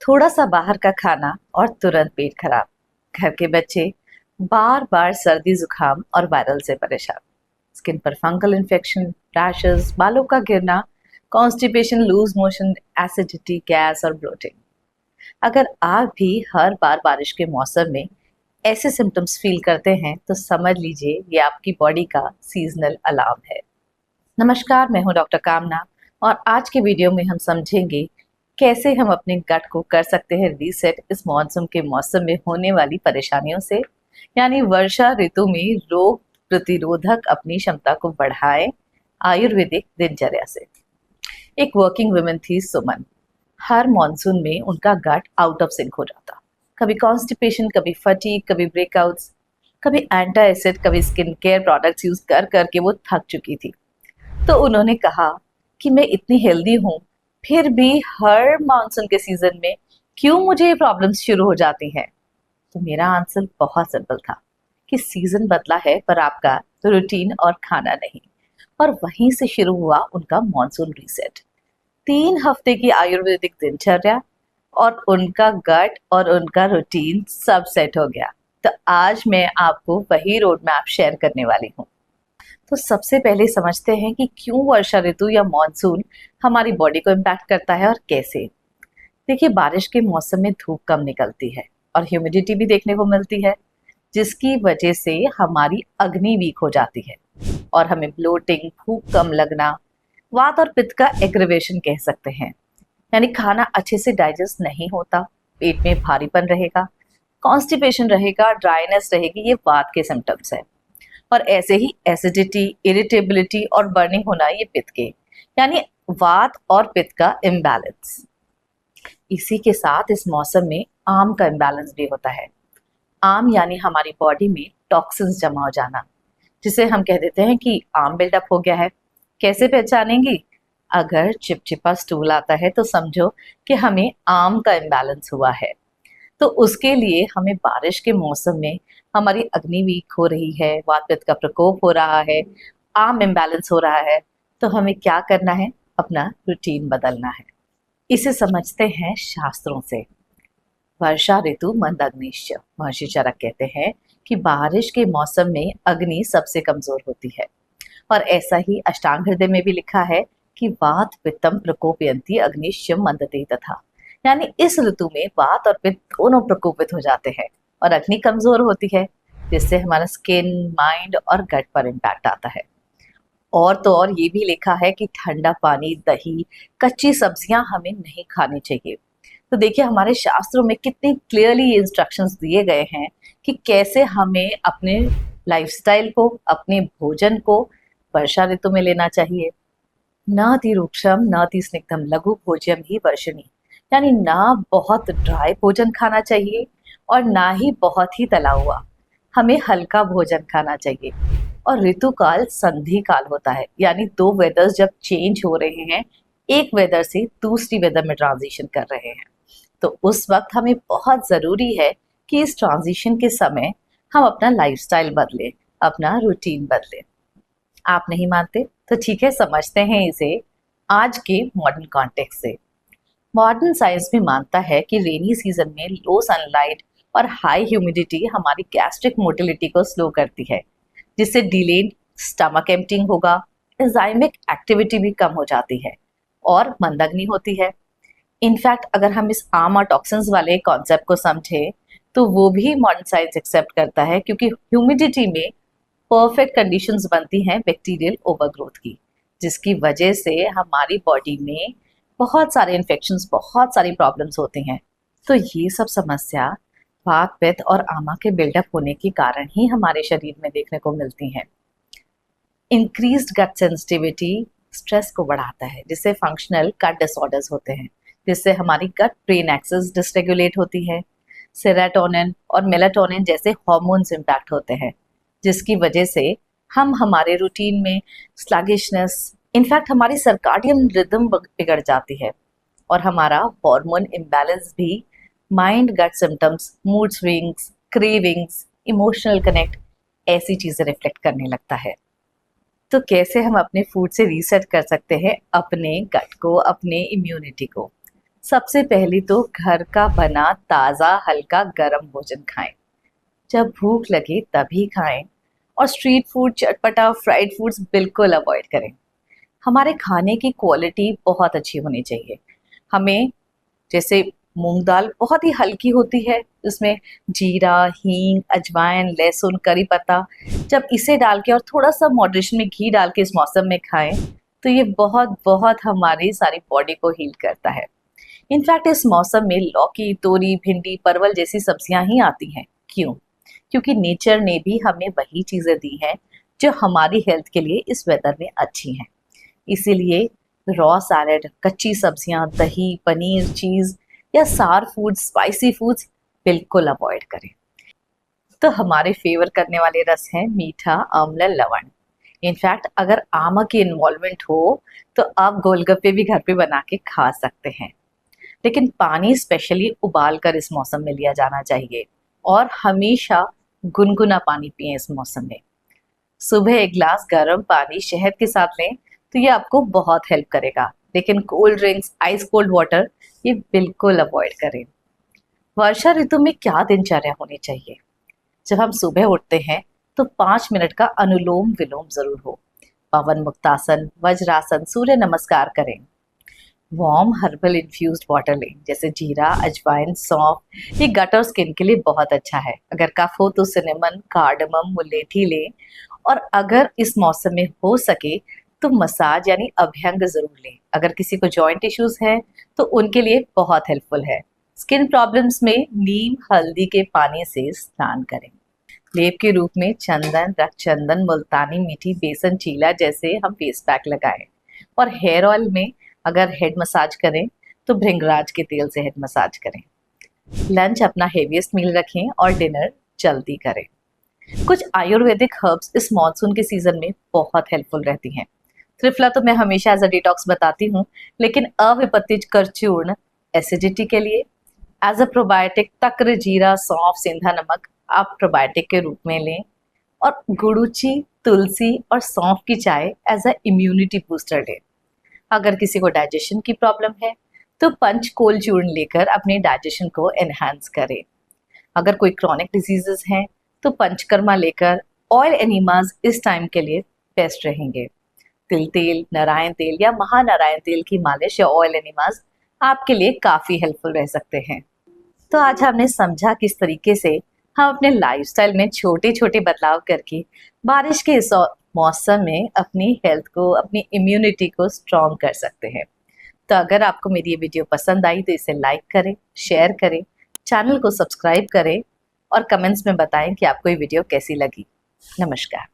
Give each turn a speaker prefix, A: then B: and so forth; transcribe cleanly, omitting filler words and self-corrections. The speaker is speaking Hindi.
A: थोड़ा सा बाहर का खाना और तुरंत पेट खराब। घर के बच्चे बार बार सर्दी जुकाम और वायरल से परेशान। स्किन पर फंगल इन्फेक्शन, रैशेस, बालों का गिरना, constipation, loose motion, acidity, gas और ब्लोटिंग। अगर आप भी हर बार बारिश के मौसम में ऐसे सिम्टम्स फील करते हैं तो समझ लीजिए ये आपकी बॉडी का सीजनल अलार्म है। नमस्कार, मैं हूं डॉक्टर कामना और आज के वीडियो में हम समझेंगे कैसे हम अपने गट को कर सकते हैं रीसेट इस मॉनसून के मौसम में होने वाली परेशानियों से, यानी वर्षा ऋतु में रोग प्रतिरोधक अपनी क्षमता को बढ़ाएं आयुर्वेदिक दिनचर्या से। एक वर्किंग वुमेन थी सुमन। हर मॉनसून में उनका गट आउट ऑफ सिंक हो जाता। कभी कॉन्स्टिपेशन, कभी फटीग, कभी ब्रेकआउट्स, कभी एंटी एसिड, कभी स्किन केयर प्रोडक्ट्स यूज कर करके वो थक चुकी थी। तो उन्होंने कहा कि मैं इतनी हेल्दी हूँ, फिर भी हर मानसून के सीजन में क्यों मुझे ये प्रॉब्लम्स शुरू हो जाती हैं। तो मेरा आंसर बहुत सिंपल था कि सीजन बदला है पर आपका रूटीन और खाना नहीं। और वहीं से शुरू हुआ उनका मॉनसून रीसेट। 3 हफ्ते की आयुर्वेदिक दिनचर्या और उनका गट और उनका रूटीन सब सेट हो गया। तो आज मैं आपको वही रोड मैप शेयर करने वाली हूँ। तो सबसे पहले समझते हैं कि क्यों वर्षा ऋतु या मॉनसून हमारी बॉडी को इम्पैक्ट करता है और कैसे। देखिए, बारिश के मौसम में धूप कम निकलती है और ह्यूमिडिटी भी देखने को मिलती है, जिसकी वजह से हमारी अग्नि वीक हो जाती है और हमें ब्लोटिंग, भूख कम लगना, वात और पित्त का एग्रीवेशन कह सकते हैं। यानी खाना अच्छे से डाइजेस्ट नहीं होता, पेट में भारीपन रहेगा, कॉन्स्टिपेशन रहेगा, ड्राइनेस रहेगी। ये वात के सिम्टम्स है। और ऐसे ही एसिडिटी, इरिटेबिलिटी और बर्निंग होना, ये पित्त के, यानी वात और पित्त का इम्बैलेंस। इसी के साथ इस मौसम में आम का इम्बैलेंस भी होता है। आम यानी हमारी बॉडी में टॉक्सिन्स जमा हो जाना, जिसे हम कह देते हैं कि आम बिल्डअप हो गया है। कैसे पहचानेंगी? अगर चिपचिपा स्टूल आता है तो समझो कि हमें आम का इम्बैलेंस हुआ है। तो उसके लिए हमें बारिश के मौसम में हमारी अग्नि वीक हो रही है, वात पित्त का प्रकोप हो रहा है, आम इम्बैलेंस हो रहा है, तो हमें क्या करना है? अपना रूटीन बदलना है। इसे समझते हैं शास्त्रों से। वर्षा ऋतु मंद अग्निश्च, महर्षि चरक कहते हैं कि बारिश के मौसम में अग्नि सबसे कमजोर होती है। और ऐसा ही अष्टांग हृदय में भी लिखा है कि वात पित्तम प्रकोपयन्ति अग्निश्च मंदते तथा, यानी इस ऋतु में वात और पित्त दोनों प्रकोपित हो जाते हैं और अग्नि कमजोर होती है, जिससे हमारा स्किन, माइंड और गट पर इम्पैक्ट आता है। और तो और ये भी लिखा है कि ठंडा पानी, दही, कच्ची सब्जियां हमें नहीं खानी चाहिए। तो देखिए, हमारे शास्त्रों में कितनी क्लियरली इंस्ट्रक्शंस दिए गए हैं कि कैसे हमें अपने लाइफस्टाइल को, अपने भोजन को वर्षा ऋतु में लेना चाहिए। न तिरुक्षम न ति स्निग्धम लघु भोज्यम ही वर्षणी, यानी ना बहुत ड्राई भोजन खाना चाहिए और ना ही बहुत ही तला हुआ। हमें हल्का भोजन खाना चाहिए। और ऋतुकाल संधि काल होता है, यानी 2 वेदर्स जब चेंज हो रहे हैं, एक वेदर से दूसरी वेदर में ट्रांजिशन कर रहे हैं, तो उस वक्त हमें बहुत जरूरी है कि इस ट्रांजिशन के समय हम अपना लाइफस्टाइल बदलें, अपना रूटीन बदलें। आप नहीं मानते तो ठीक है, समझते हैं इसे आज के मॉडर्न कॉन्टेक्स्ट से। मॉडर्न साइंस भी मानता है कि रेनी सीजन में लो सनलाइट और हाई ह्यूमिडिटी हमारी गैस्ट्रिक मोटिलिटी को स्लो करती है, जिससे डिलेड स्टमक एम्प्टिंग होगा, एंजाइमिक एक्टिविटी भी कम हो जाती है और मंदग्नि होती है। इनफैक्ट अगर हम इस आम और टॉक्सिन्स वाले कॉन्सेप्ट को समझे तो वो भी मॉडर्न साइंस एक्सेप्ट करता है, क्योंकि ह्यूमिडिटी में परफेक्ट कंडीशंस बनती हैं बैक्टीरियल ओवरग्रोथ की, जिसकी वजह से हमारी बॉडी में बहुत सारे इन्फेक्शंस, बहुत सारी प्रॉब्लम्स होती हैं। तो ये सब समस्या वात, पित्त और आमा के बिल्डअप होने के कारण ही हमारे शरीर में देखने को मिलती हैं। इंक्रीज्ड गट सेंसिटिविटी स्ट्रेस को बढ़ाता है, जिससे फंक्शनल गट डिसऑर्डर्स होते हैं, जिससे हमारी गट ब्रेन एक्सिस डिसरेगुलेट होती है। सेरोटोनिन और मेलाटोनिन जैसे हार्मोन्स इम्पैक्ट होते हैं, जिसकी वजह से हम हमारे रूटीन में स्लगिशनेस, इनफैक्ट हमारी सर्काडियन रिदम बिगड़ जाती है और हमारा हार्मोन इम्बैलेंस भी mind gut symptoms, mood swings, cravings, emotional connect, ऐसी चीजें रिफ्लेक्ट करने लगता है। तो कैसे हम अपने फूड से रीसेट कर सकते हैं अपने गट को, अपने इम्यूनिटी को? सबसे पहले तो घर का बना ताज़ा हल्का गर्म भोजन खाएं। जब भूख लगे तभी खाएं और स्ट्रीट फूड, चटपटा, फ्राइड फूड्स बिल्कुल अवॉइड करें। हमारे खाने की क्वालिटी बहुत अच्छी होनी चाहिए। हमें जैसे मूंग दाल बहुत ही हल्की होती है, इसमें जीरा, हींग, अजवाइन, लहसुन, करी पत्ता, जब इसे डाल के और थोड़ा सा मॉडरेशन में घी डाल के इस मौसम में खाएं तो ये बहुत बहुत हमारी सारी बॉडी को हील करता है। इनफैक्ट इस मौसम में लौकी, तोरी, भिंडी, परवल जैसी सब्जियां ही आती हैं। क्यों? क्योंकि नेचर ने भी हमें वही चीजें दी हैं जो हमारी हेल्थ के लिए इस वेदर में अच्छी हैं। इसीलिए रॉ सैलेड, कच्ची सब्जियां, दही, पनीर, चीज या सार फूड, स्पाइसी फूड्स बिल्कुल अवॉइड करें। तो हमारे फेवर करने वाले रस हैं मीठा, आंवला, लवण। इनफैक्ट अगर आम की इन्वॉल्वमेंट हो तो आप गोलगप्पे भी घर पे बना के खा सकते हैं। लेकिन पानी स्पेशली उबाल कर इस मौसम में लिया जाना चाहिए और हमेशा गुनगुना पानी पिएं इस मौसम में। सुबह एक ग्लास गर्म पानी शहद के साथ लें तो ये आपको बहुत हेल्प करेगा। लेकिन cold drinks, ice cold water ये बिल्कुल अवॉइड करें। वर्षा ऋतु में क्या दिनचर्या होनी चाहिए? जब हम सुबह उठते हैं तो 5 मिनट का अनुलोम विलोम जरूर हो। पवन मुक्तासन, वज्रासन, सूर्य नमस्कार करें। वार्म हर्बल इन्फ्यूज्ड वाटर लें, जैसे जीरा, अजवाइन, सौंफ। ये गट और स्किन के लिए बहुत अच्छा है। अगर कफ हो तो सिनेमन, कार्डमम, मुलेठी लें। और अगर इस मौसम में हो सके तो मसाज यानी अभ्यंग जरूर लें। अगर किसी को जॉइंट इश्यूज हैं तो उनके लिए बहुत हेल्पफुल है। स्किन प्रॉब्लम्स में नीम हल्दी के पानी से स्नान करें। लेप के रूप में चंदन, रक्तचंदन, मुल्तानी मिट्टी, बेसन चीला जैसे हम फेस पैक लगाएं। और हेयर ऑयल में अगर हेड मसाज करें तो भृंगराज के तेल से हेड मसाज करें। लंच अपना हेवीएस्ट मील रखें और डिनर जल्दी करें। कुछ आयुर्वेदिक हर्ब्स इस मॉनसून के सीजन में बहुत हेल्पफुल रहती हैं। त्रिफला तो मैं हमेशा एज अ डिटॉक्स बताती हूँ, लेकिन अविपत्तिज करचूर्ण एसिडिटी के लिए, एज अ प्रोबायोटिक तक्र, जीरा, सौंफ, सेंधा नमक आप प्रोबायोटिक के रूप में लें। और गुड़ूची, तुलसी और सौंफ की चाय एज अ इम्यूनिटी बूस्टर लें। अगर किसी को डाइजेशन की प्रॉब्लम है तो पंचकोल चूर्ण लेकर अपने डाइजेशन को एनहांस करें। अगर कोई क्रॉनिक डिजीजेस हैं तो पंचकर्मा लेकर ऑयल एनिमाज इस टाइम के लिए बेस्ट रहेंगे। तिल तेल, नारायण तेल या महानारायण तेल की मालिश या ऑयल एनिमाज आपके लिए काफी हेल्पफुल रह सकते हैं। तो आज हमने समझा किस तरीके से हम अपने लाइफस्टाइल में छोटे छोटे बदलाव करके बारिश के इस मौसम में अपनी हेल्थ को, अपनी इम्यूनिटी को स्ट्रॉन्ग कर सकते हैं। तो अगर आपको मेरी ये वीडियो पसंद आई तो इसे लाइक करें, शेयर करें, चैनल को सब्सक्राइब करें और कमेंट्स में बताएं कि आपको ये वीडियो कैसी लगी। नमस्कार।